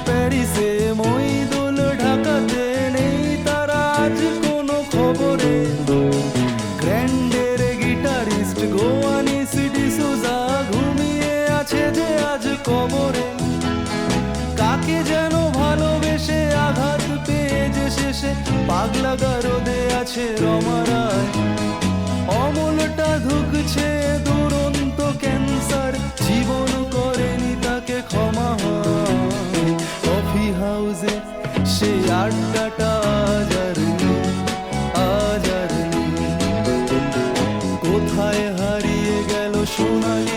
প্যারিসে, মইদুল ঢাকাতে, নেই তারা আজ কোনো খবরে। গ্র্যান্ডের গিটারিস্ট গোয়ানিস ডিসুজা ঘুমিয়ে আছে যে আজ কবরে। কাকে যেন ভালোবেসে আঘাত পেয়ে যে শেষে পাগলা গারদে আছে রমা রায়। অমলটা ধুকছে দুরন্ত ক্যান্সার, জীবন করেনি তাকে ক্ষমা। কফি হাউসে সে আড্ডাটা আজ আর নেই, আজ আর নেই। কোথায় হারিয়ে গেল সোনালি